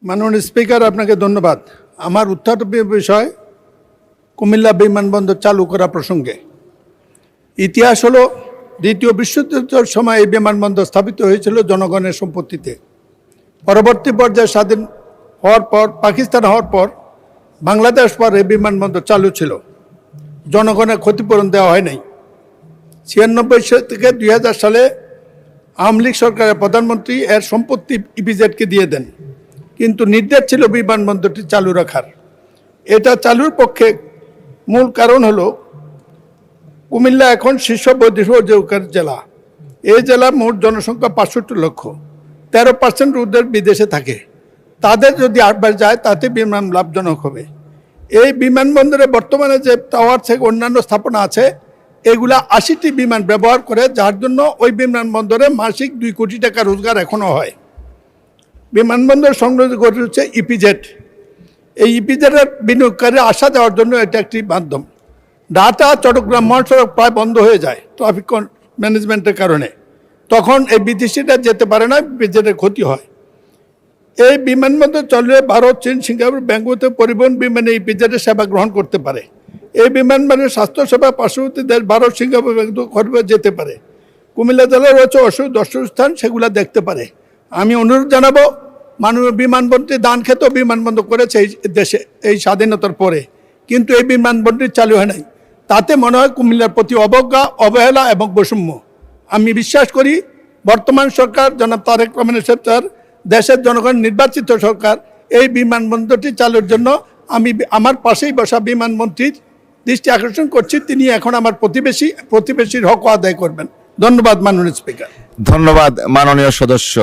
মাননীয় স্পিকার, আপনাকে ধন্যবাদ। আমার উত্থাপিত বিষয় কুমিল্লা বিমানবন্দর চালু করা প্রসঙ্গে। ইতিহাস হলো, দ্বিতীয় বিশ্বযুদ্ধের সময় এই বিমানবন্দর স্থাপিত হয়েছিল জনগণের সম্পত্তিতে। পরবর্তী পর্যায়ে স্বাধীন হওয়ার পর, পাকিস্তান হওয়ার পর বাংলাদেশ পর এই বিমানবন্দর চালু ছিল। জনগণের ক্ষতিপূরণ দেওয়া হয় নাই। 96 থেকে 2000 সালে আওয়ামী লীগ সরকারের প্রধানমন্ত্রী এর সম্পত্তি ইপিজেডকে দিয়ে দেন, কিন্তু নির্দেশ ছিল বিমানবন্দরটি চালু রাখার। এটা চালুর পক্ষে মূল কারণ হলো কুমিল্লা এখন শীর্ষ বহির্ভূত জেলা। এই জেলার মোট জনসংখ্যা 65 লক্ষ, 13% ওদের বিদেশে থাকে। তাদের যদি আটবার যায় তাতে বিমান লাভজনক হবে। এই বিমানবন্দরে বর্তমানে যে টাওয়ার থেকে অন্যান্য স্থাপনা আছে, এগুলা 80টি বিমান ব্যবহার করে, যার জন্য ওই বিমানবন্দরে মাসিক 2 কোটি টাকা রোজগার এখনও হয়। বিমানবন্দর সংলগ্ন গড়ে হচ্ছে ইপিজেড। এই ইপিজেডের বিনিয়োগকারী আসা যাওয়ার জন্য এটা একটি মাধ্যম। ঢাকা চট্টগ্রাম মহাসড়ক প্রায় বন্ধ হয়ে যায় ট্রাফিক ম্যানেজমেন্টের কারণে। তখন এই বিদেশিরা যেতে পারে না, ইপিজেডের ক্ষতি হয়। এই বিমানবন্দর চললে ভারত, চীন, সিঙ্গাপুর, ব্যাংকক পরিবহন বিমানে ইপিজেডের সেবা গ্রহণ করতে পারে। এই বিমানবন্দরের স্বাস্থ্যসেবা পার্শ্ববর্তী দেশ ভারত, সিঙ্গাপুর, ব্যাংকক যেতে পারে। কুমিল্লা জেলার রয়েছে দর্শনীয় স্থান, সেগুলা দেখতে পারে। আমি অনুরোধ জানাবো, মাননীয় বিমানবন্দরটি দান খেত বিমানবন্দর করেছে এই দেশে এই স্বাধীনতার পরে, কিন্তু এই বিমানবন্দরটি চালু হয় নাই। তাতে মনে হয় কুমিল্লার প্রতি অবজ্ঞা, অবহেলা এবং বৈষম্য। আমি বিশ্বাস করি বর্তমান সরকার, জনাব তারেক রহমানের সরকার, দেশের জনগণ নির্বাচিত সরকার, এই বিমানবন্দরটি চালুর জন্য আমি আমার পাশেই বসা বিমানমন্ত্রীর দৃষ্টি আকর্ষণ করছি। তিনি এখন আমার প্রতিবেশীর হক আদায় করবেন। ধন্যবাদ মাননীয় স্পিকার। ধন্যবাদ মাননীয় সদস্য।